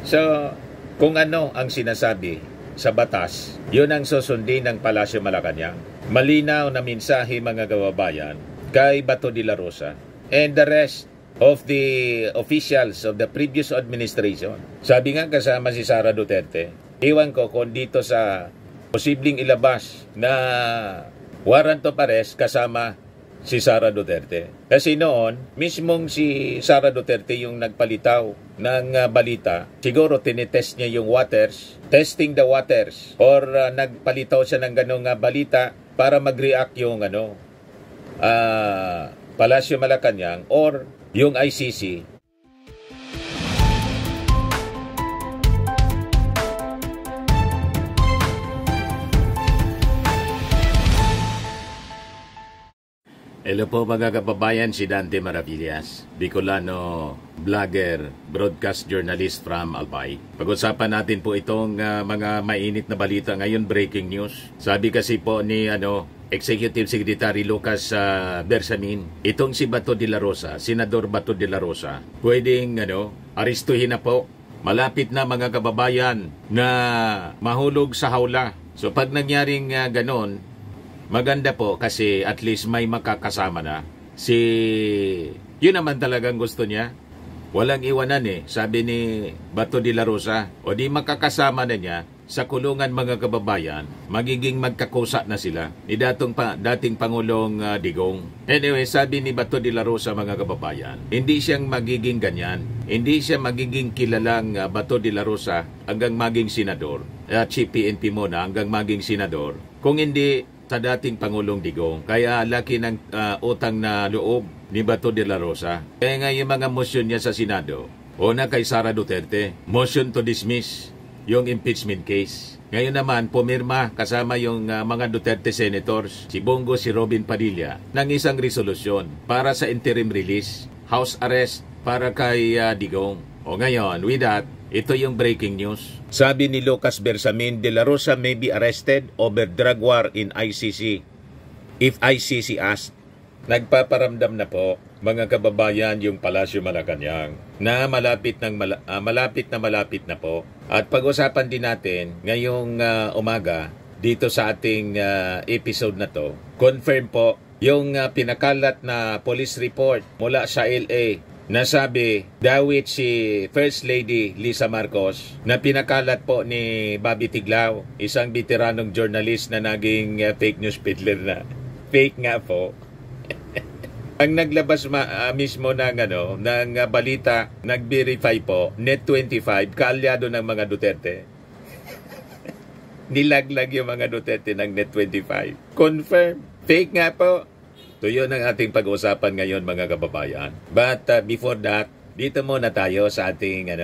So, kung ano ang sinasabi sa batas, yun ang susundin ng Palasyo Malacanang. Malinaw na mensahe mga kababayan kay Bato de la Rosa and the rest of the officials of the previous administration. Sabi nga kasama si Sara Duterte, iwan ko kung dito sa posibleng ilabas na warrant of arrest kasama si Sara Duterte. Kasi noon, mismong si Sara Duterte yung nagpalitaw ng balita. Siguro tinitest niya yung waters, testing the waters, or nagpalitaw siya ng ganong balita para mag-react yung Palasyo Malacanang or yung ICC. Hello po mga kababayan, si Dante Maravillas, Bicolano, vlogger, broadcast journalist from Albay. Pag-usapan natin po itong mga mainit na balita ngayon, breaking news. Sabi kasi po ni Executive Secretary Lucas Bersamin, itong si Bato de la Rosa, Senador Bato de la Rosa, pwedeng aristuhin na po. Malapit na mga kababayan na mahulog sa hawla. So pag nangyaring ganon, maganda po kasi at least may makakasama na. Yun naman talagang gusto niya. Walang iwanan sabi ni Bato de la Rosa. O di makakasama na niya sa kulungan mga kababayan, magiging magkakusa na sila ni dating Pangulong Digong. Anyway, sabi ni Bato de la Rosa mga kababayan, hindi siyang magiging ganyan. Hindi siya magiging kilalang Bato de la Rosa hanggang maging senador. Chief PNP muna hanggang maging senador. Kung hindi sa dating Pangulong Digong. Kaya laki ng utang na loob ni Bato de la Rosa. Kaya nga yung mga motion niya sa Senado, una kay Sara Duterte, motion to dismiss yung impeachment case. Ngayon naman, pumirma kasama yung mga Duterte senators, si Bongo, si Robin Padilla, ng isang resolusyon para sa interim release, house arrest para kay Digong. O ngayon, with that, ito yung breaking news. Sabi ni Lucas Bersamin, De La Rosa may be arrested over drug war in ICC. If ICC asked, nagpaparamdam na po mga kababayan yung Palasyo Malacanang na malapit na po. At pag-usapan din natin ngayong umaga dito sa ating episode na to, confirm po yung pinakalat na police report mula sa LA. Nasabi, dawit si First Lady Lisa Marcos na pinakalat po ni Bobby Tiglao, isang veteranong journalist na naging fake news peddler na. Fake nga po. Ang naglabas mismo ng balita, nag-verify po, Net25, kaalyado ng mga Duterte. Nilaglag yung mga Duterte ng Net25. Confirm. Fake nga po. So yun ang ating pag-uusapan ngayon mga kababayan. But before that, dito muna tayo sa ating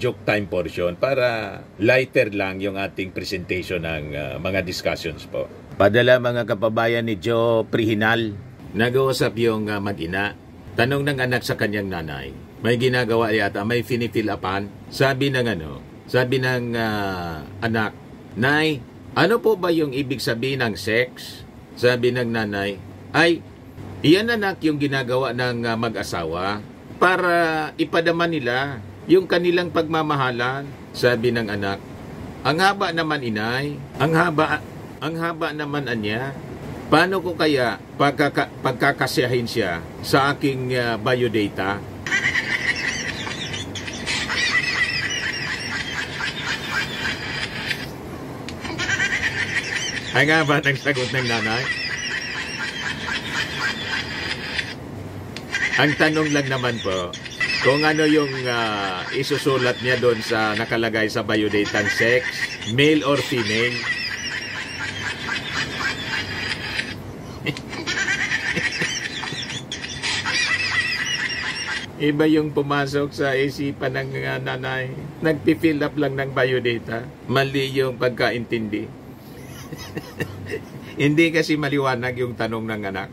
joke time portion para lighter lang yung ating presentation ng mga discussions po. Padala mga kababayan ni Joe Prihinal. Nag-uusap yung mag-ina. Tanong ng anak sa kanyang nanay. May ginagawa yata, may finifill upan. Sabi ng anak, Nay, ano po ba yung ibig sabihin ng sex? Sabi ng nanay, ay, iyan anak yung ginagawa ng mag-asawa para ipadama nila yung kanilang pagmamahalan. Sabi ng anak, ang haba naman inay, ang haba naman anya. Paano ko kaya pagkakasyahin siya sa aking biodata? Ay nga ba ang sagot ng nanay? Ang tanong lang naman po, kung ano yung isusulat niya doon sa nakalagay sa biodata ng sex, male or female. Iba yung pumasok sa isipan ng nanay. Nagpi-fill up lang ng biodata. Mali yung pagkaintindi. Hindi kasi maliwanag yung tanong ng anak.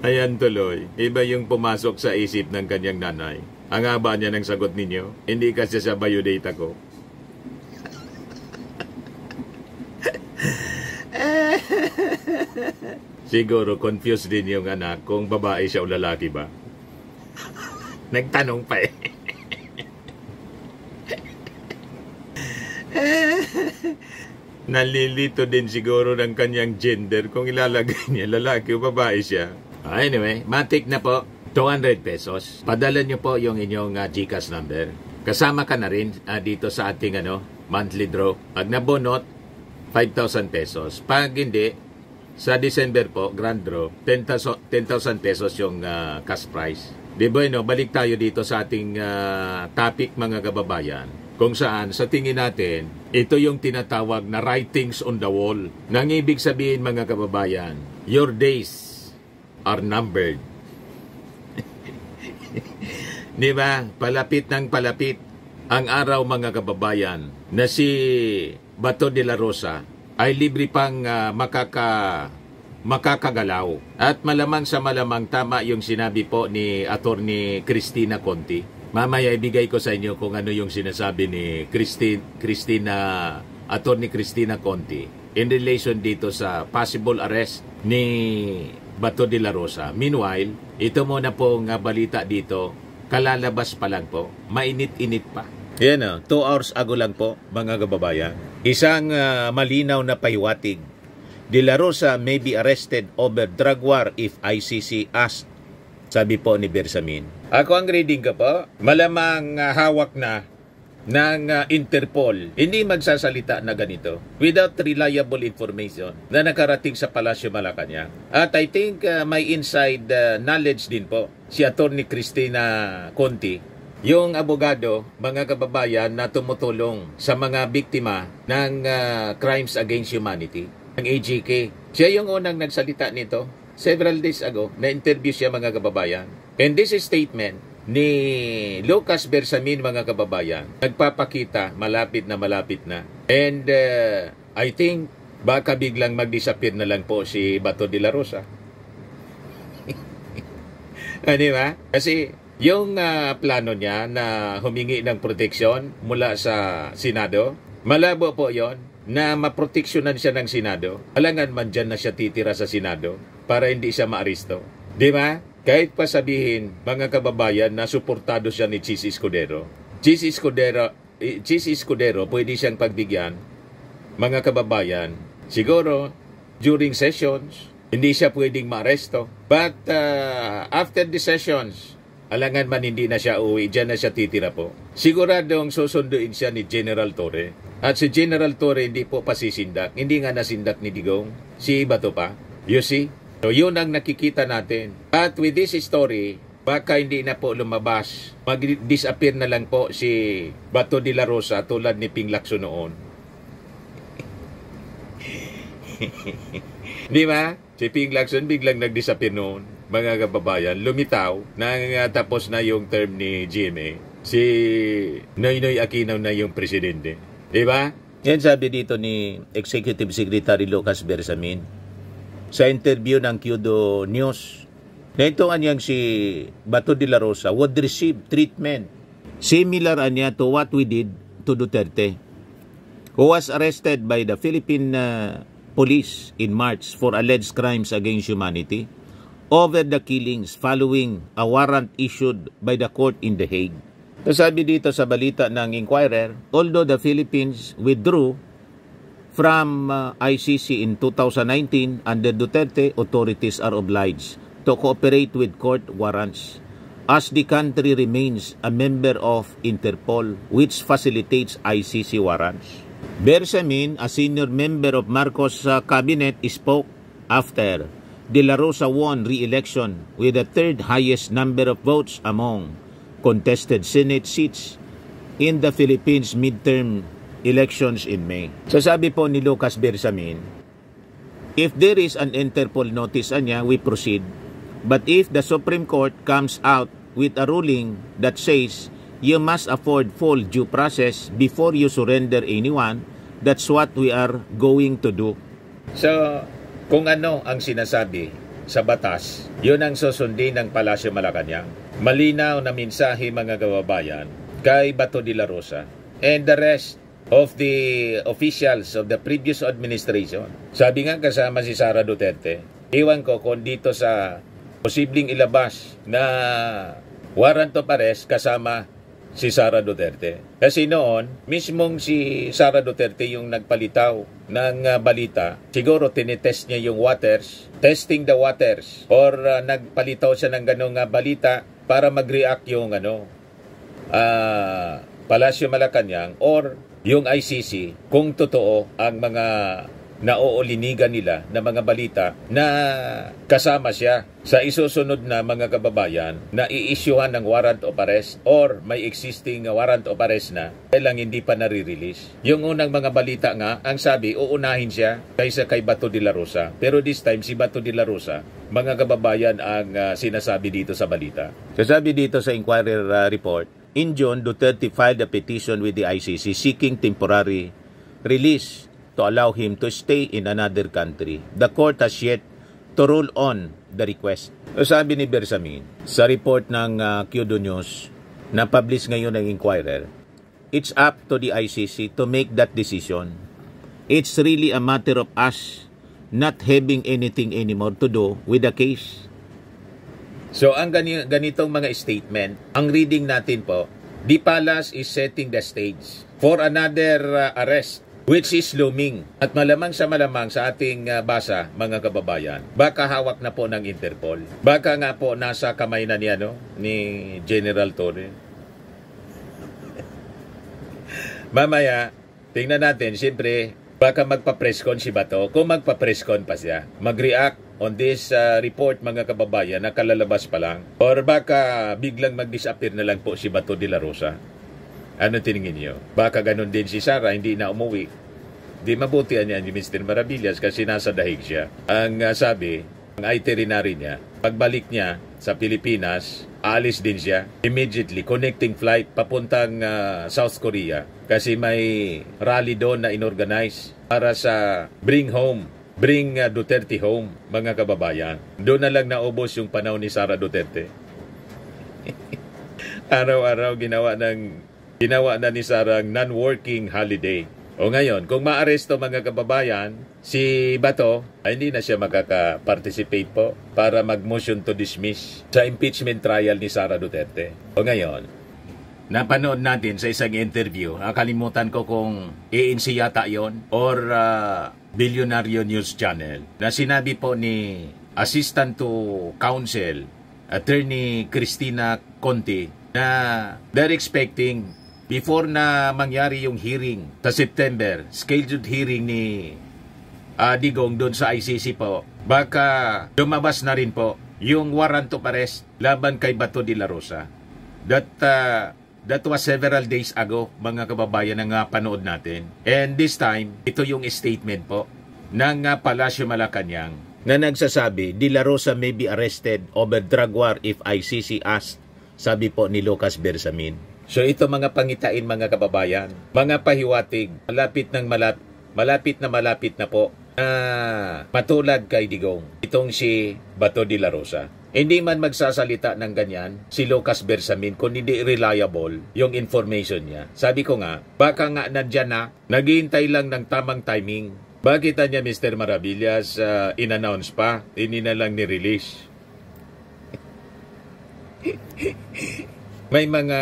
Ayan tuloy. Iba yung pumasok sa isip ng kanyang nanay. Ang haba niya ng sagot ninyo. Hindi kasi sa biodata ko. Siguro confused din yung anak kung babae siya o lalaki ba. Nagtanong pa eh. Nalilito din siguro ng kanyang gender kung ilalagay niya lalaki o babae siya. Anyway, matik na po. 200 pesos. Padala niyo po yung inyong GCash number. Kasama ka na rin dito sa ating monthly draw. Pag nabunot, 5,000 pesos. Pag hindi, sa December po, grand draw, 10,000 pesos yung cash prize. Di ba, balik tayo dito sa ating topic mga kababayan. Kung saan, sa tingin natin, ito yung tinatawag na writings on the wall. Nang ibig sabihin mga kababayan, your days are numbered. Di ba? Palapit ng palapit ang araw mga kababayan na si Bato de la Rosa ay libre pang makakagalaw. At malamang sa malamang tama yung sinabi po ni Attorney Cristina Conti. Mamaya ibigay ko sa inyo kung ano yung sinasabi ni Attorney Cristina Conti in relation dito sa possible arrest ni Bato de la Rosa. Meanwhile, ito muna pong balita dito, kalalabas pa lang po, mainit-init pa. Yan 2 hours ago lang po, mga kababayan. Isang malinaw na pahiwatig. De la Rosa may be arrested over drug war if ICC asked, sabi po ni Bersamin. Ako ang reading ko po, malamang hawak na ng Interpol, hindi magsasalita na ganito without reliable information na nakarating sa Palasyo Malacanang. At I think may inside knowledge din po si Attorney Cristina Conti, yung abogado, mga kababayan na tumutulong sa mga biktima ng crimes against humanity, ng AGK. Siya yung unang nagsalita nito several days ago, na-interview siya mga kababayan. And this is statement ni Lucas Bersamin mga kababayan, nagpapakita malapit na. And I think baka biglang mag-disappear na lang po si Bato de la Rosa. Di ba? Kasi yung plano niya na humingi ng proteksyon mula sa Senado, malabo po yon na maproteksyonan siya ng Senado. Alangan man dyan na siya titira sa Senado para hindi siya maaresto. Di ba? Kahit pa sabihin, mga kababayan, na suportado siya ni Chis Escudero. Chis Escudero, pwede siyang pagbigyan, mga kababayan. Siguro, during sessions, hindi siya pwedeng maaresto. But after the sessions, alangan man hindi na siya uwi, dyan na siya titira po. Siguradong susunduin siya ni General Torre. At si General Torre hindi po pasisindak. Hindi nga nasindak ni Digong. Si Bato pa. You see? So yun ang nakikita natin. But with this story, baka hindi na po lumabas. Mag-disappear na lang po si Bato de la Rosa tulad ni Ping Lacson noon. Di ba? Si Ping Lacson biglang nag-disappear noon. Mga kababayan, lumitaw nang tapos na yung term ni GMA. Si Noynoy Aquino na yung presidente. Di ba? Yan sabi dito ni Executive Secretary Lucas Bersamin sa interview ng Kyodo News. Na ito anyang si Bato de la Rosa would receive treatment similar anya to what we did to Duterte, who was arrested by the Philippine police in March for alleged crimes against humanity over the killings following a warrant issued by the court in The Hague. Sabi dito sa balita ng Inquirer, although the Philippines withdrew from ICC in 2019, under Duterte, authorities are obliged to cooperate with court warrants as the country remains a member of Interpol, which facilitates ICC warrants. Bersamin, a senior member of Marcos' cabinet, spoke after De La Rosa won re-election with the third highest number of votes among contested Senate seats in the Philippines midterm elections in May. So sabi po ni Lucas Bersamin, if there is an Interpol notice anya, we proceed. But if the Supreme Court comes out with a ruling that says you must afford full due process before you surrender anyone, that's what we are going to do. So, kung ano ang sinasabi sa batas, yun ang susundin ng Palasyo Malacanang. Malinaw na mensahe mga kababayan kay Bato de la Rosa and the rest of the officials of the previous administration. Sabi nga kasama si Sara Duterte, iwan ko kung dito sa posibleng ilabas na warrant of arrest kasama si Sara Duterte. Kasi noon, mismong si Sara Duterte yung nagpalitaw ng balita. Siguro tinitest niya yung waters, testing the waters, or nagpalitaw siya ng ganong balita para mag-react yung Palasyo Malacanang or yung ICC kung totoo ang mga nauulinigan nila na mga balita na kasama siya sa isusunod na mga kababayan na i-issuehan ng warrant of arrest or may existing warrant of arrest na kailang hindi pa nare-release. Yung unang mga balita nga, ang sabi, uunahin siya kaysa kay Bato de la Rosa. Pero this time, si Bato de la Rosa, mga kababayan ang sinasabi dito sa balita. Sasabi dito sa Inquirer report, in June, Duterte filed a petition with the ICC seeking temporary release to allow him to stay in another country. The court has yet to rule on the request. Sabi ni Bersamin sa report ng Kyodo News na publish ngayon ng Inquirer, it's up to the ICC to make that decision. It's really a matter of us not having anything anymore to do with the case. So ang ganitong mga statement, ang reading natin po, the palace is setting the stage for another arrest which is looming. At malamang sa ating basa, mga kababayan, baka hawak na po ng Interpol. Baka nga po nasa kamay na ni General Torre. Mamaya, tingnan natin, siyempre, baka magpa-presscon si Bato. Kung magpa-presscon pa siya, mag-react on this report, mga kababayan, na kalalabas pa lang. Or baka biglang mag-disappear na lang po si Bato de la Rosa. Ano tiningin niyo? Baka ganun din si Sara, hindi na umuwi. Di mabutihan niya ni Mr. Maravillas kasi nasa dahig siya. Ang sabi, ang itinerary niya, pagbalik niya sa Pilipinas, aalis din siya. Immediately, connecting flight papuntang South Korea kasi may rally doon na inorganize para sa Bring Duterte home, mga kababayan. Doon na lang naubos yung panahon ni Sara Duterte. Araw-araw ginawa na ni Sara ang non-working holiday. O ngayon, kung maaresto mga kababayan, si Bato ay hindi na siya makaka-participate po para mag-motion to dismiss sa impeachment trial ni Sara Duterte. O ngayon, napanood natin sa isang interview, nakalimutan ko kung ANC yata yon or Billionaire News Channel, na sinabi po ni Assistant to Counsel, Attorney Cristina Conti, na they're expecting before na mangyari yung hearing sa September, scheduled hearing ni Digong doon sa ICC po, baka lumabas na rin po yung warrant of arrest laban kay Bato de la Rosa. That was several days ago, mga kababayan, na panood natin. And this time, ito yung statement po ng Palasyo Malacanang na nagsasabi, De la Rosa may be arrested over drug war if ICC asked, sabi po ni Lucas Bersamin. So ito mga pangitain, mga kababayan, mga pahiwatig, malapit na po matulad kay Digong, itong si Bato de la Rosa. Hindi man magsasalita ng ganyan si Lucas Bersamin kung hindi reliable yung information niya. Sabi ko nga, baka nga nandyan na, naghihintay lang ng tamang timing. Bakit niya Mr. Maravillas in-announce pa, hindi na lang ni-release? May mga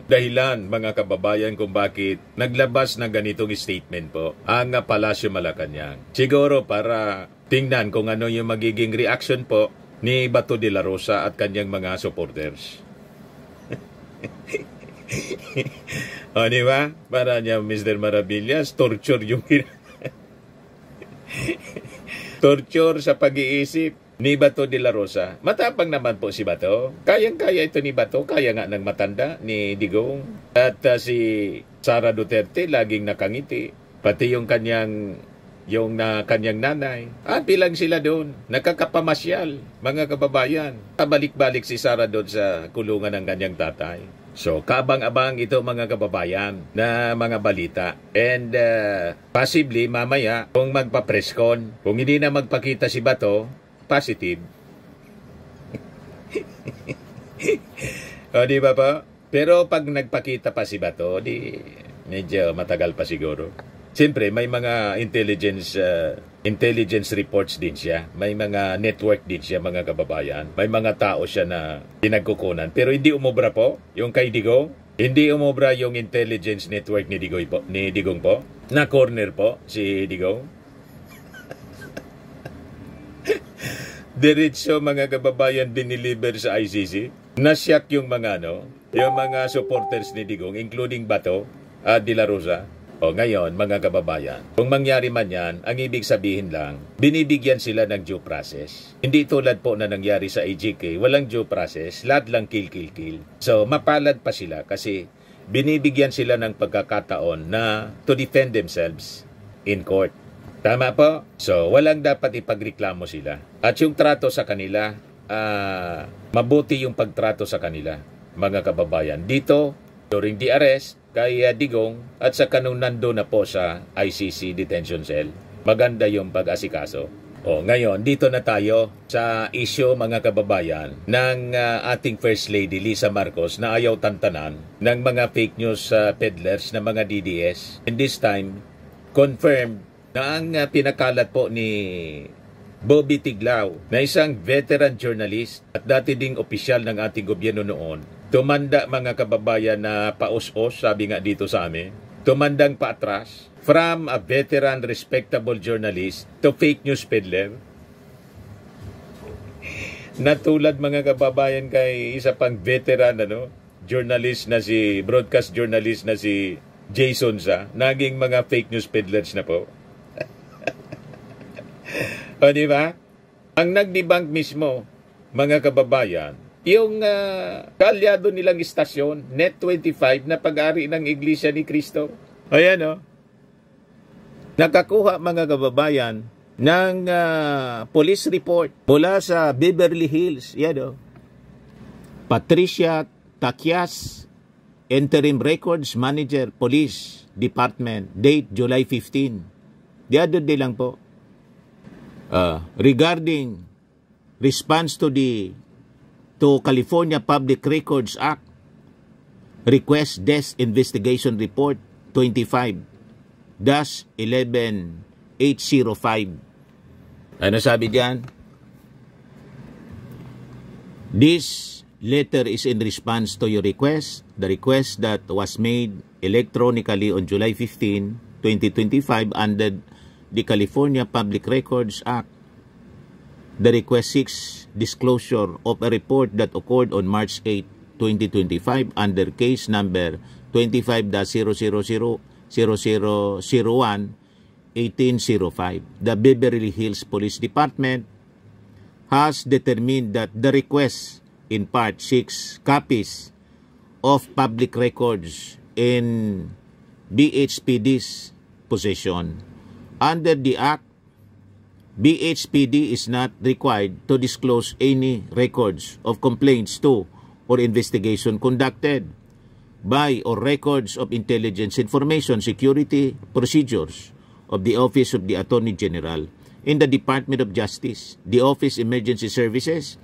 dahilan, mga kababayan, kung bakit naglabas ng ganitong statement po ang Palasyo Malacanang. Siguro para tingnan kung ano yung magiging reaction po ni Bato de la Rosa at kanyang mga supporters. O, di ba? Para niya, Mr. Maravillas, torture yung torture sa pag-iisip ni Bato de la Rosa. Matapang naman po si Bato. Kayang-kaya ito ni Bato. Kaya nga ng matanda ni Digong. At si Sara Duterte laging nakangiti. Pati yung kanyang nanay. Happy lang sila doon. Nakakapamasyal, mga kababayan. Kabalik-balik si Sara doon sa kulungan ng kanyang tatay. So, kabang-abang ito, mga kababayan, na mga balita. And possibly, mamaya, kung magpa-presscon, kung hindi na magpakita si Bato, positive. O, di ba po? Pero pag nagpakita pa si Bato, di medyo matagal pa siguro. Siyempre, may mga intelligence reports din siya. May mga network din siya, mga kababayan. May mga tao siya na pinagkukunan. Pero hindi umubra po yung kay Digong. Hindi umubra yung intelligence network ni Digong po. Na corner po si Digong. Diretso mga kababayan diniliver sa ICC. Nasyak yung mga yung mga supporters ni Digong, including Bato at De La Rosa. O ngayon, mga kababayan, kung mangyari man yan, ang ibig sabihin lang, binibigyan sila ng due process. Hindi tulad po na nangyari sa AGK, walang due process, lahat lang kill. So, mapalad pa sila kasi binibigyan sila ng pagkakataon na to defend themselves in court. Tama po? So, walang dapat ipagreklamo sila. At yung trato sa kanila, mabuti yung pagtrato sa kanila, mga kababayan. Dito, during the arrest, kay Digong at sa kanong nando na po sa ICC detention cell. Maganda yung pag-asikaso. O ngayon, dito na tayo sa issue mga kababayan ng ating First Lady Lisa Marcos na ayaw tantanan ng mga fake news peddlers na mga DDS. And this time, confirmed na ang pinakalat po ni Bobby Tiglao na isang veteran journalist at dati ding opisyal ng ating gobyerno noon. Tumanda mga kababayan na paus-os, sabi nga dito sa amin. Tumandang paatras from a veteran respectable journalist to fake news peddler. Natulad mga kababayan kay isa pang veteran journalist na broadcast journalist na si Jason Sa, naging mga fake news peddlers na po. O di ba? Ang nagdebunk mismo mga kababayan, yung kaalyado nilang istasyon, Net25 na pag-ari ng Iglesia ni Cristo. Ayan nakakuha mga kababayan ng police report mula sa Beverly Hills. Yan Patricia Taquias, Interim Records Manager, Police Department, date July 15. The other day lang po. Regarding response to California Public Records Act Request Desk Investigation Report 25-11805. Ano sabi diyan? This letter is in response to your request. The request that was made electronically on July 15, 2025 under the California Public Records Act. The request seeks disclosure of a report that occurred on March 8, 2025 under case number 25-0001-1805. The Beverly Hills Police Department has determined that the request in part seeks copies of public records in BHPD's possession. Under the Act, BHPD is not required to disclose any records of complaints to or investigation conducted by or records of intelligence information security procedures of the Office of the Attorney General in the Department of Justice, the Office Emergency Services,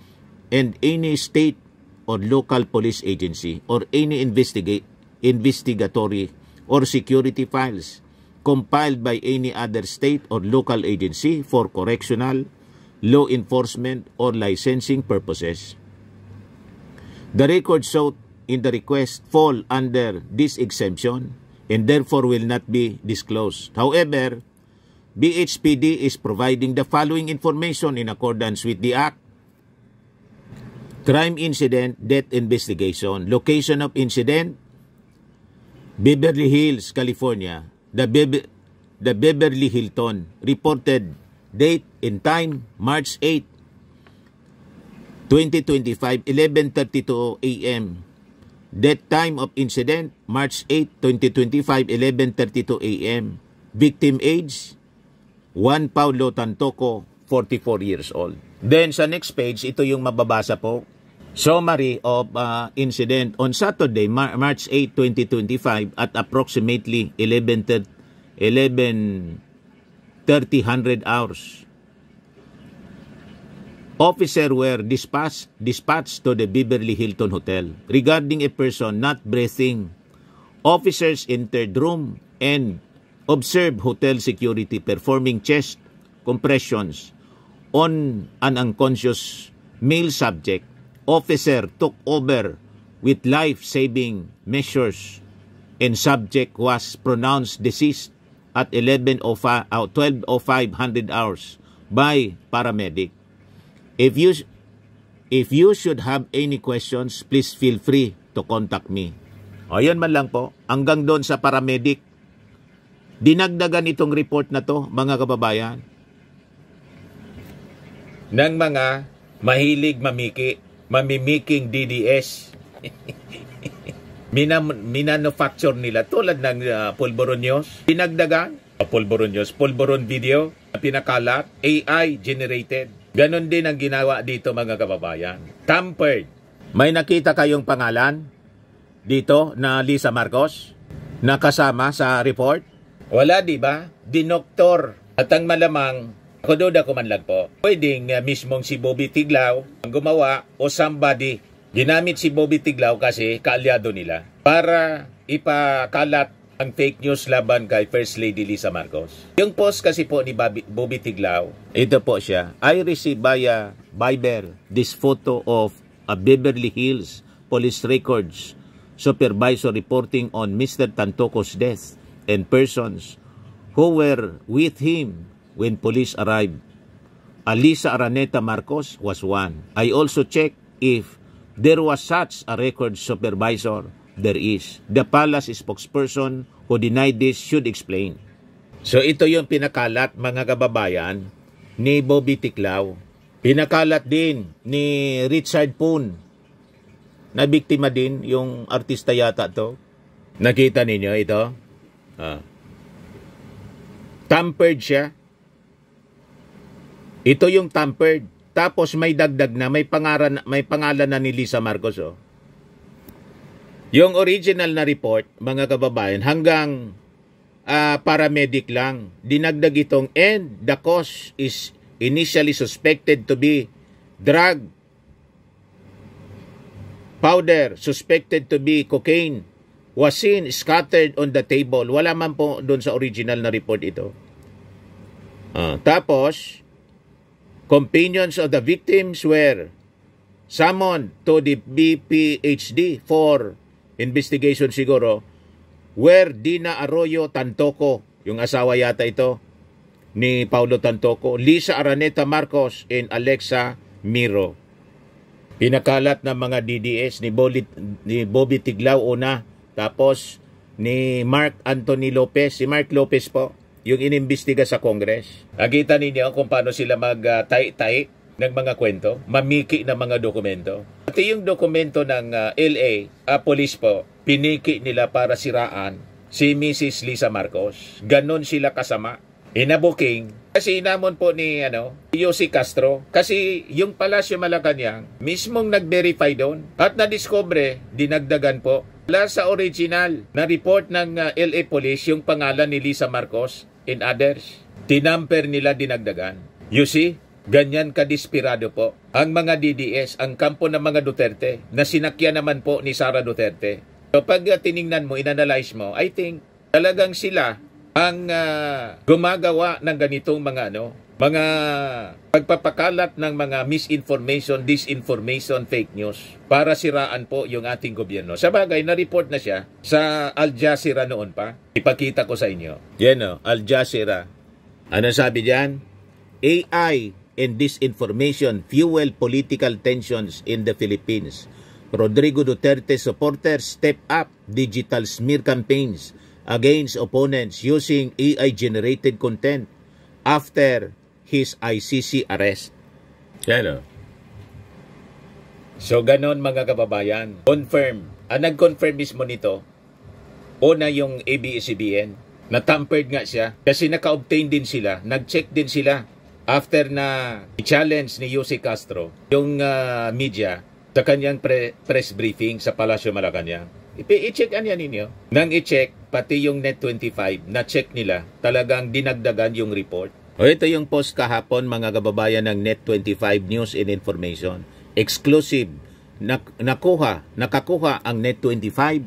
and any state or local police agency or any investigatory or security files compiled by any other state or local agency for correctional, law enforcement, or licensing purposes. The records sought in the request fall under this exemption and therefore will not be disclosed. However, BHPD is providing the following information in accordance with the Act. Crime incident, death investigation, location of incident, Beverly Hills, California. The Beverly Hilton, reported date and time March 8, 2025, 11:32 a.m. Death time of incident March 8, 2025, 11:32 a.m. Victim age 1 Paulo Tantoco, 44 years old. Then sa next page, ito yung mababasa po. Summary of incident on Saturday, March 8, 2025 at approximately 11:30 hours. Officers were dispatched to the Beverly Hilton Hotel. Regarding a person not breathing, officers entered room and observed hotel security performing chest compressions on an unconscious male subject. Officer took over with life-saving measures and subject was pronounced deceased at 12:05 hours by paramedic. If you should have any questions, please feel free to contact me. Ayun man lang po, hanggang doon sa paramedic. Dinagdagan itong report na to, mga kababayan, ng mga mahilig mamimiking DDS. Minanufacture nila tulad ng Pulboronyos. Dinagdagan, Pulboron video, pinakalat, AI generated. Ganon din ang ginawa dito, mga kababayan. Tampered. May nakita kayong pangalan dito na Lisa Marcos na kasama sa report? Wala, di ba? Dinoktor. At ang malamang, ako duda ko man lang po, pwedeng mismong si Bobby Tiglao ang gumawa o somebody. Ginamit si Bobby Tiglao kasi kaalyado nila para ipakalat ang fake news laban kay First Lady Lisa Marcos. Yung post kasi po ni Bobby Tiglao, ito po siya. I received via Viber this photo of a Beverly Hills police records supervisor reporting on Mr. Tantoco's death and persons who were with him when police arrived. Alisa Araneta Marcos was one. I also checked if there was such a record supervisor. There is. The palace spokesperson who denied this should explain. So ito yung pinakalat, mga kababayan, ni Bobby Tiglao. Pinakalat din ni Richard Poon, na biktima din, yung artista yata to. Nakita ninyo ito? Tampered siya. Ito yung tampered. Tapos may dagdag na, may pangalan na ni Lisa Marcos. Oh. Yung original na report, mga kababayan, hanggang paramedic lang. Dinagdag itong, and the cause is initially suspected to be drug powder, suspected to be cocaine, was seen scattered on the table. Wala man po doon sa original na report ito. Tapos, companions of the victims were summoned to the BPHD for investigation siguro, where Dina Arroyo Tantoco, yung asawa yata ito ni Paulo Tantoco, Lisa Araneta Marcos, and Alexa Miro. Pinakalat ng mga DDS ni Bobby Tiglao una, tapos ni Mark Anthony Lopez, si Mark Lopez po, yung inimbestiga sa Congress. Nakita ninyo kung paano sila mag-tai-tai ng mga kwento, mamiki ng mga dokumento. Pati yung dokumento ng LA, police po, piniki nila para siraan si Mrs. Lisa Marcos. Ganon sila kasama. Inabuking. Kasi inamon po ni Yossi Castro. Kasi yung Palasyo Malacanang, mismong nag-verify doon. At na-discover, dinagdagan po. Wala sa original na report ng LA Police yung pangalan ni Lisa Marcos and others. Tinamper nila, dinagdagan. You see? Ganyan kadesperado po ang mga DDS, ang kampo ng mga Duterte, na sinakyan naman po ni Sara Duterte. So pag tiningnan mo, inanalyze mo, I think talagang sila ang gumagawa ng ganitong mga mga pagpapakalat ng mga misinformation, disinformation, fake news para siraan po yung ating gobyerno. Sa bagay, na-report na siya sa Al Jazeera noon pa. Ipakita ko sa inyo. Yan Al Jazeera. Ano sabi diyan? AI and disinformation fuel political tensions in the Philippines. Rodrigo Duterte supporters step up digital smear campaigns against opponents using AI-generated content after his ICC arrest. Yan. So, ganon mga kababayan. Confirm. Nag-confirm mismo nito. Una yung ABS-CBN. Na-tampered nga siya. Kasi naka-obtain din sila. Nag-check din sila. After na i-challenge ni Yossi Castro yung media sa kanyang press briefing sa Palasyo Malacanang. I-check yan ninyo. Nang i-check, pati yung Net25, na-check nila, talagang dinagdagan yung report. O ito yung post kahapon, mga kababayan ng Net25 News and Information. Exclusive. Nakakuha ang Net25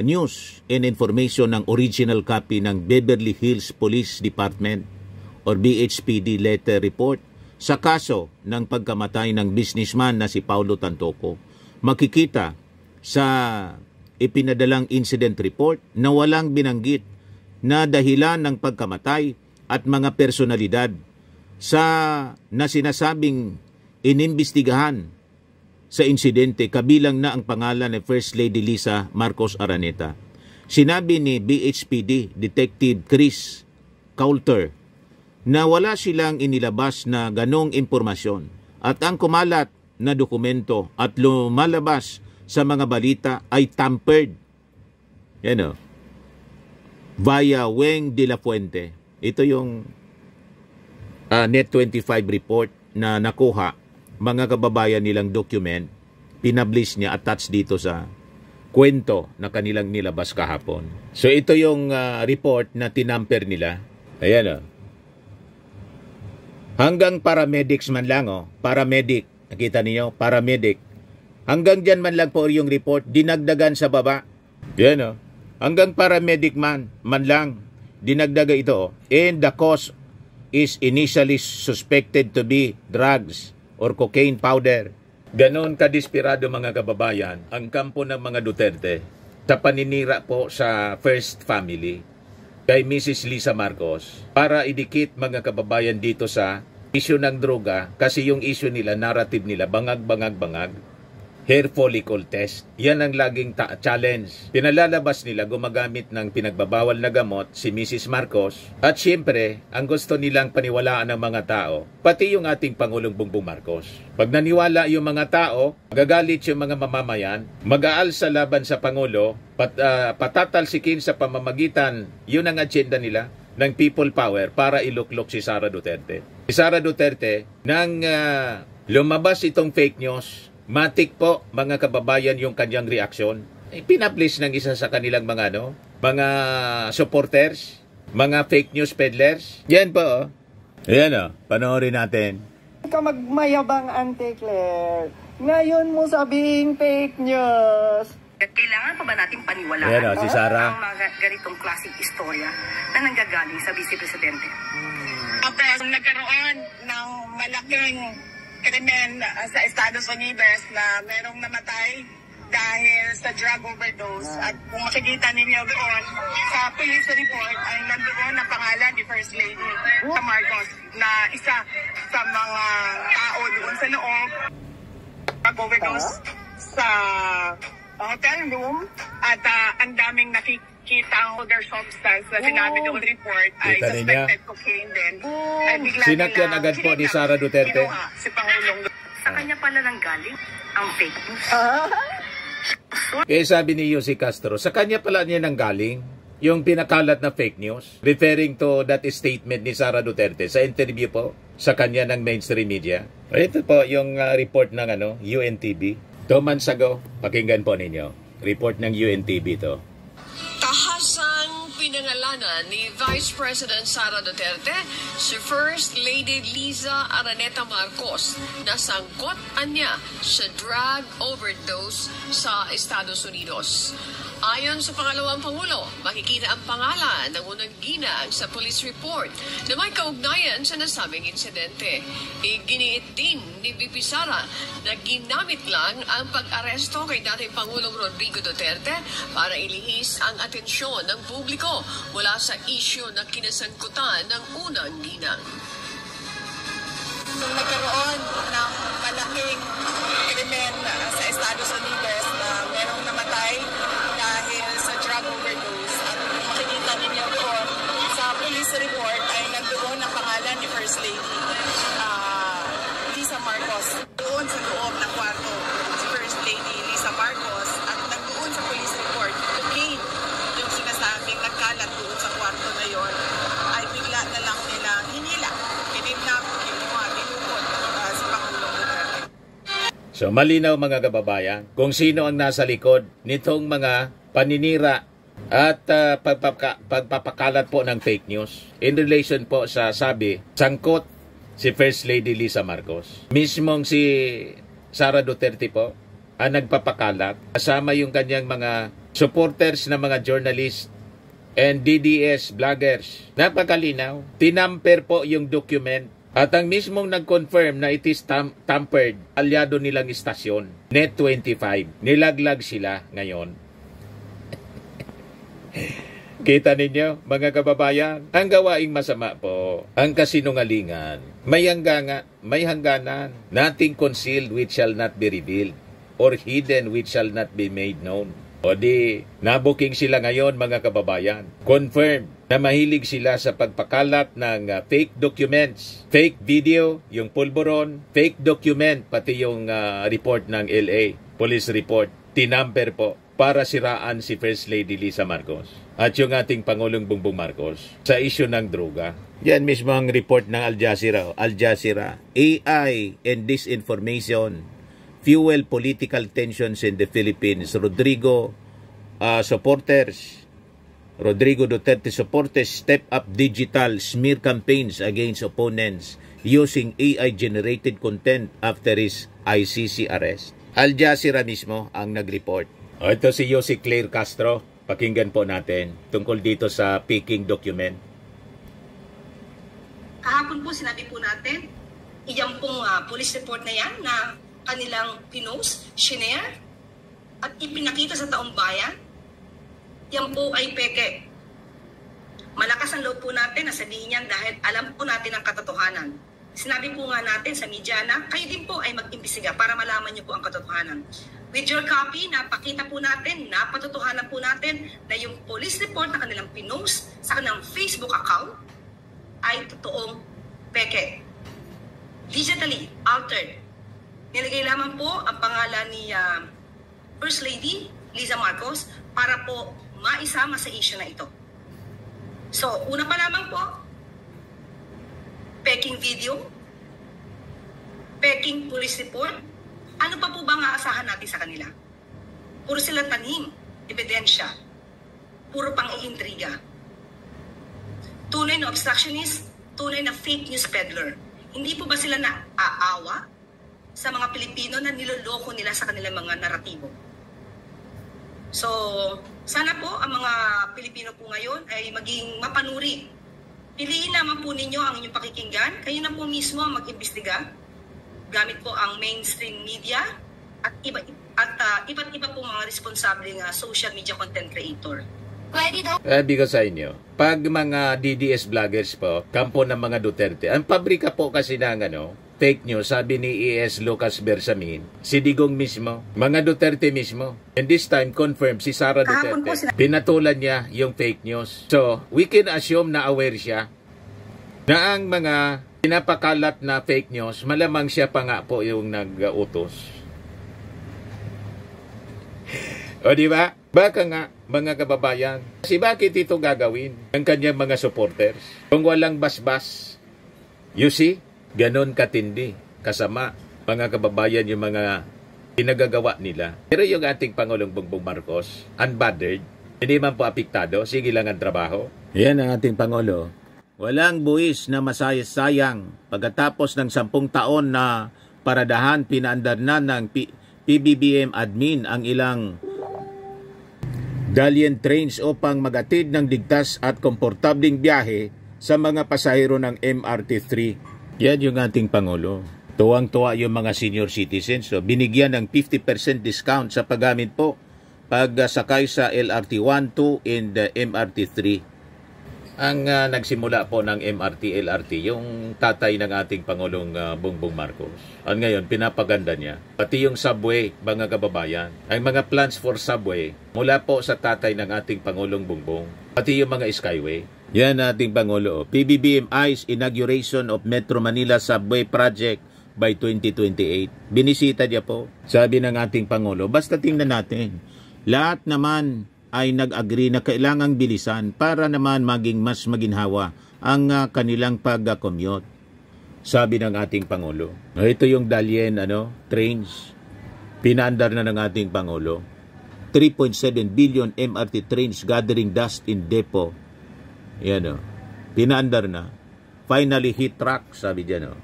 news and information ng original copy ng Beverly Hills Police Department or BHPD letter report sa kaso ng pagkamatay ng businessman na si Paulo Tantoco, makikita sa ipinadalang incident report na walang binanggit na dahilan ng pagkamatay at mga personalidad na sinasabing inimbestigahan sa insidente, kabilang na ang pangalan ni First Lady Lisa Marcos Araneta. Sinabi ni BHPD Detective Chris Coulter na wala silang inilabas na ganong impormasyon at ang kumalat na dokumento at lumalabas sa mga balita ay tampered. Yan o. Via Weng de la Fuente. Ito yung Net25 report na nakuha, mga kababayan nilang document, pinablish niya, attached dito sa kwento na kanilang nilabas kahapon. So ito yung report na tinamper nila. Ayan o. Hanggang paramedics man lang o. Paramedic. Nakita niyo? Paramedic. Hanggang dyan man lang po yung report, dinagdagan sa baba. Yan o. Hanggang paramedic man lang, dinagdaga ito o. And the cause is initially suspected to be drugs or cocaine powder. Ganon kadesperado mga kababayan ang kampo ng mga Duterte sa paninira po sa First Family kay Mrs. Lisa Marcos para idikit mga kababayan dito sa issue ng droga, kasi yung issue nila, narrative nila, bangag, hair follicle test. Yan ang laging challenge. Pinalalabas nila gumagamit ng pinagbabawal na gamot si Mrs. Marcos. At siyempre, ang gusto nilang paniwalaan ng mga tao, pati yung ating Pangulong Bongbong Marcos. Pag naniwala yung mga tao, magagalit yung mga mamamayan, mag-aal sa laban sa Pangulo, patatalsikin sa pamamagitan, yun ang agenda nila, ng people power para iluklok si Sara Duterte. Si Sara Duterte, nang lumabas itong fake news, matik po mga kababayan yung kanyang reaksyon. Pinablish ng isa sa kanilang mga supporters, mga fake news peddlers. Yan po oh. Ayan oh, panoorin natin. Ka magmayabang, Auntie Claire. Ngayon mo sabing fake news. Kailangan pa ba natin paniwalaan Ayan oh, si Sara. ang mga ganitong klaseng istorya na nanggagaling sa Vice Presidente? Tapos nagkaroon ng malaking krimen sa Estados Unidos na merong namatay dahil sa drug overdose. At kung makikita ninyo doon, sa police report ay nandoon ang pangalan ni First Lady Marcos na isa sa mga tao doon sa loob. Drug overdose sa hotel room at ang daming nakikita ang other substance na sinabi doon report ay Kita suspected cocaine din. Ay bigla Sinakyan nilang agad po ni Sara Duterte. kinuha si Pangulong. Sa kanya pala nanggaling ang fake news. Kaya sabi ni Yossi Castro, sa kanya pala niya nanggaling yung pinakalat na fake news, referring to that statement ni Sara Duterte sa interview po sa kanya ng mainstream media. Ito po yung report ng UNTV. 2 months ago, pakinggan po ninyo. Report ng UNTV to. Tahasang pinangalanan ni Vice President Sara Duterte si First Lady Liza Araneta Marcos na sangkot anya sa drug overdose sa Estados Unidos. Ayon sa pangalawang Pangulo, makikita ang pangalan ng unang ginang sa police report na may kaugnayan sa nasabing insidente. Iginiit din ni VP Sara na ginamit lang ang pag-aresto kay dating Pangulong Rodrigo Duterte para ilihis ang atensyon ng publiko mula sa isyu na kinasangkutan ng unang ginang. Nagkaroon ng malaking krimen sa Estados Unidos na merong namatay dahil sa drug overdose. At kung makikita ninyo doon, sa police report ay nandoon ang pangalan ni First Lady Lisa Marcos. Doon sa loob ng kwarto, si First Lady Lisa Marcos, at nandoon sa police report, cocaine yung sinasabing nagkalat doon sa kwarto na yon, ay bigla na lang nilang hinila, kinidnap, So malinaw mga kababayan kung sino ang nasa likod nitong mga paninira at pagpapakalat po ng fake news in relation po sa sabi, sangkot si First Lady Lisa Marcos. Mismong si Sara Duterte po ang nagpapakalat kasama yung kanyang mga supporters ng mga journalist and DDS vloggers. Napakalinaw. Tinamper po yung document. At ang mismong nag-confirm na it is tampered, alyado nilang istasyon, Net25. Nilaglag sila ngayon. Kita ninyo, mga kababayan, ang gawaing masama po, ang kasinungalingan, may hangganan, nothing concealed which shall not be revealed, or hidden which shall not be made known. O di, nabuking sila ngayon mga kababayan. Confirmed na mahilig sila sa pagpakalat ng fake documents, fake video, yung pulburon, fake document, pati yung report ng LA, police report, tinamper po para siraan si First Lady Lisa Marcos at yung ating Pangulong Bongbong Marcos sa isyu ng droga. Yan mismo ang report ng Al Jazeera. Al Jazeera, AI and disinformation fuel political tensions in the Philippines. Rodrigo Duterte supporters step up digital smear campaigns against opponents using AI-generated content after his ICC arrest. Al Jazeera mismo ang nag-report. Ito si Jose Claire Castro. Pakinggan po natin tungkol dito sa Peking document. Kahapon po sinabi po natin, iyan pong police report na yan na kanilang pinost, shinare, at ipinakita sa taong bayan, yan po ay peke. Malakas ang loob po natin na sabihin yan dahil alam po natin ang katotohanan. Sinabi po nga natin sa media na kayo din po ay mag-imbestiga para malaman niyo po ang katotohanan. With your copy, napakita po natin, napatotohanan po natin na yung police report na kanilang pinost sa kanilang Facebook account ay totoong peke. Digitally altered. Nilagay lamang po ang pangalan ni First Lady Lisa Marcos para po maisama sa issue na ito. So, una pa lamang po, peking video, peking police report. Ano pa po ba ang aasahan natin sa kanila? Puro sila tanim, ebidensya, puro pang-iintriga. Tunay na obstructionist, tunay na fake news peddler. Hindi po ba sila naaawa sa mga Pilipino na niloloko nila sa kanilang mga naratibo? So, sana po ang mga Pilipino po ngayon ay maging mapanuri. Piliin naman po ninyo ang inyong pakikinggan. Kayo na po mismo ang mag-imbestiga gamit po ang mainstream media at iba't iba po mga responsableng social media content creator. Sabi ko sa inyo, pag mga DDS vloggers po, kampo ng mga Duterte, ang pabrika po kasi ng fake news, sabi ni E.S. Lucas Bersamin, si Digong mismo, mga Duterte mismo. And this time, confirmed si Sara Duterte, pinatulan niya yung fake news. So, we can assume na aware siya na ang mga pinapakalat na fake news, malamang siya pa nga po yung nag-utos. O di ba? Baka nga, mga kababayan, kasi bakit ito gagawin ng kanyang mga supporters? Kung walang basbas, you see, ganon katindi, kasama, mga kababayan, yung mga pinagagawa nila. Pero yung ating Pangulong Bongbong Marcos, unbothered, hindi man po apektado, sige lang ang trabaho. Yan ang ating Pangulo. Walang buwis na masayang pagkatapos ng 10 taon na paradahan, pinaandar na ng PBBM admin ang ilang Dalian trains upang magatid ng ligtas at komportabling biyahe sa mga pasahero ng MRT-3. Yan yung ating Pangulo. Tuwang-tuwa yung mga senior citizens. So, binigyan ng 50% discount sa paggamit po pagsakay sa LRT 1, 2 and MRT 3. Ang nagsimula po ng MRT, LRT, yung tatay ng ating Pangulong Bongbong Marcos. At ngayon, pinapaganda niya. Pati yung subway, mga kababayan. Ang mga plans for subway, mula po sa tatay ng ating Pangulong Bongbong. Pati yung mga skyway. Yan ating Pangulo. PBBM eyes inauguration of Metro Manila Subway Project by 2028. Binisita niya po. Sabi ng ating Pangulo, basta tingnan natin. Lahat naman ay nag-agree na kailangang bilisan para naman maging mas maginhawa ang kanilang pag-commute. Sabi ng ating Pangulo. Ito yung Dalian trains. Pinaandar na ng ating Pangulo. 3.7 billion MRT trains gathering dust in depot. Yan Pinaandar na. Finally hit track, sabi dyan.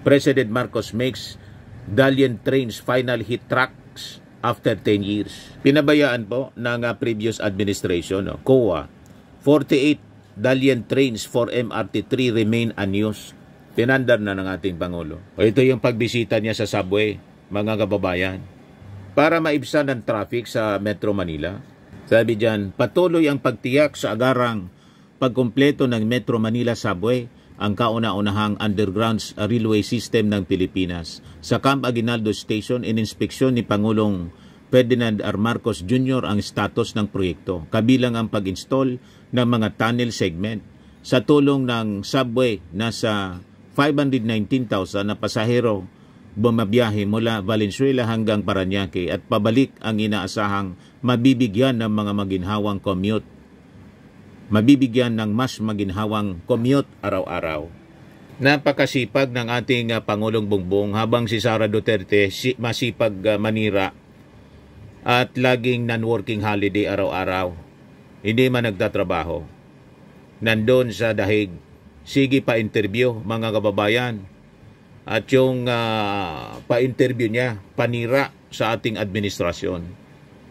President Marcos makes Dalian trains final hit tracks after 10 years. Pinabayaan po ng previous administration, COA, 48 Dalian trains for MRT3 remain unused. Tinandar na ng ating Pangulo. O ito yung pagbisita niya sa subway, mga kababayan, para maibsan ang traffic sa Metro Manila. Sabi diyan, patuloy ang pagtiyak sa agarang pagkumpleto ng Metro Manila subway, ang kauna-unahang underground railway system ng Pilipinas. Sa Camp Aguinaldo Station, ininspeksyon ni Pangulong Ferdinand R. Marcos Jr. ang status ng proyekto, kabilang ang pag-install ng mga tunnel segment. Sa tulong ng subway, nasa 519,000 na pasahero bumabiyahe mula Valenzuela hanggang Parañaque at pabalik ang inaasahang mabibigyan ng mga maginhawang commute. Mabibigyan ng mas maginhawang commute araw-araw. Napakasipag ng ating Pangulong Bongbong habang si Sara Duterte masipag manira at laging non-working holiday araw-araw. Hindi man nagtatrabaho. Nandun sa dahig, sige pa-interview mga kababayan. At yung pa-interview niya, panira sa ating administrasyon.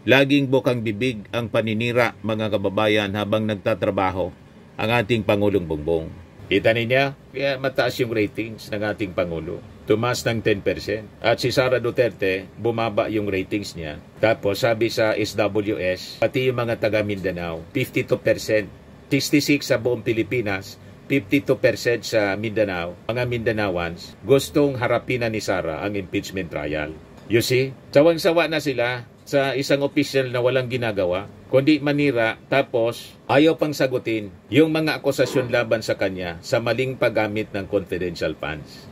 Laging bukang bibig ang paninira mga kababayan habang nagtatrabaho ang ating Pangulong Bongbong. Kita niya, kaya mataas yung ratings ng ating Pangulo. Tumaas ng 10%. At si Sara Duterte, bumaba yung ratings niya. Tapos sabi sa SWS, pati yung mga taga Mindanao, 52%. 66 sa buong Pilipinas, 52% sa Mindanao. Mga Mindanawans, gustong harapin na ni Sara ang impeachment trial. You see, sawang-sawa na sila sa isang opisyal na walang ginagawa, kundi manira, tapos ayaw pang sagutin yung mga akusasyon laban sa kanya sa maling paggamit ng confidential funds.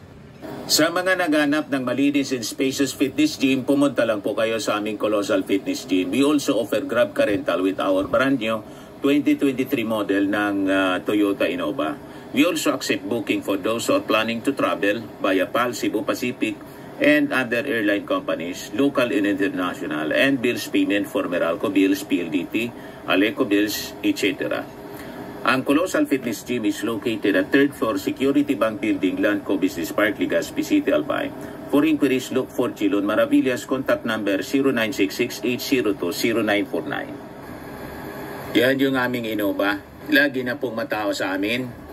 Sa mga naghanap ng malinis and spacious fitness gym, pumunta lang po kayo sa aming Colossal Fitness Gym. We also offer Grab Car Rental with our brand new 2023 model ng Toyota Innova. We also accept booking for those who are planning to travel via PAL, Cebu Pacific, and other airline companies, local and international, and bills payment for Meralco Bills, PLDT, Aleco Bills, etc. Ang Colossal Fitness Gym is located at 3rd floor Security Bank Building, Landco Business Park, Legazpi City, Albay. For inquiries, look for Chilon Maravillas, contact number 0966-802-0949. Yan yung aming Innova. Lagi na pong matao sa amin.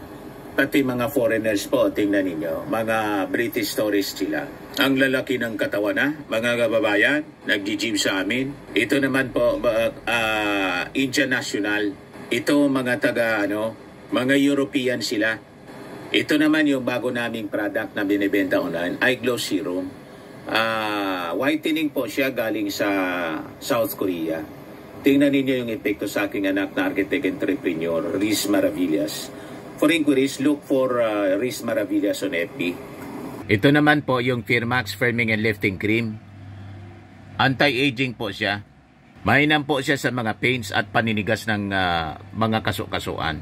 Pati mga foreigners po, tingnan ninyo, mga British tourists sila. Ang lalaki ng katawan na, mga kababayan, nag-gym sa amin. Ito naman po, Indian National. Ito mga mga European sila. Ito naman yung bago naming product na binibenta online, Eye Glow Serum. Whitening po siya galing sa South Korea. Tingnan ninyo yung epekto sa aking anak na architect entrepreneur, Riz Maravillas. For inquiries, look for Riz Maravillas on FB. Ito naman po yung Firmax Firming and Lifting Cream. Anti-aging po siya. Mainam po siya sa mga pains at paninigas ng mga kaso-kasuan.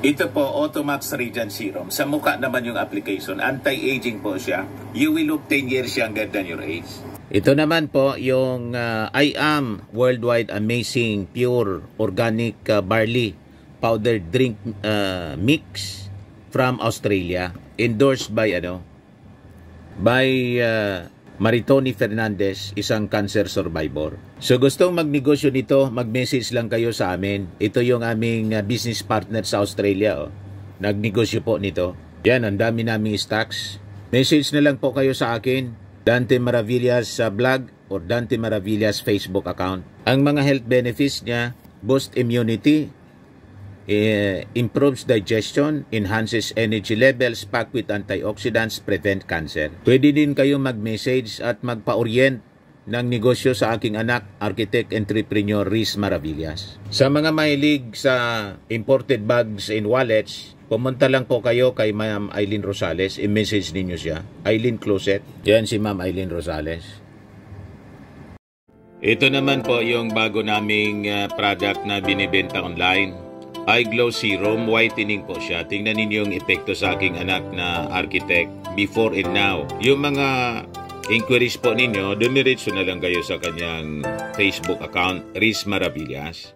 Ito po, Automax Radiant Serum. Sa mukha naman yung application. Anti-aging po siya. You will look 10 years younger than your age. Ito naman po yung I Am Worldwide Amazing Pure Organic Barley Powder Drink Mix from Australia. Endorsed by Maritoni Fernandez, isang cancer survivor. So gustong magnegosyo nito, mag-message lang kayo sa amin. Ito yung aming business partner sa Australia. Nagnegosyo po nito. Yan, ang dami naming stocks. Message na lang po kayo sa akin, Dante Maravillas blog or Dante Maravillas Facebook account. Ang mga health benefits niya, boost immunity, improves digestion, enhances energy levels, packed with antioxidants, prevent cancer. Pwede din kayo mag-message at magpa-orient ng negosyo sa aking anak, architect entrepreneur Riz Maravillas. Sa mga mahilig sa imported bags and wallets, pumunta lang po kayo kay Ma'am Eileen Rosales, i-message ninyo siya. Eileen Closet. Yan si Ma'am Eileen Rosales. Ito naman po yung bago naming product na binibenta online. Eye Glow Serum, whitening po siya. Tingnan ninyo yung epekto sa aking anak na architect before and now. Yung mga inquiries po ninyo, dumiretso na lang kayo sa kanyang Facebook account, Riz Maravillas.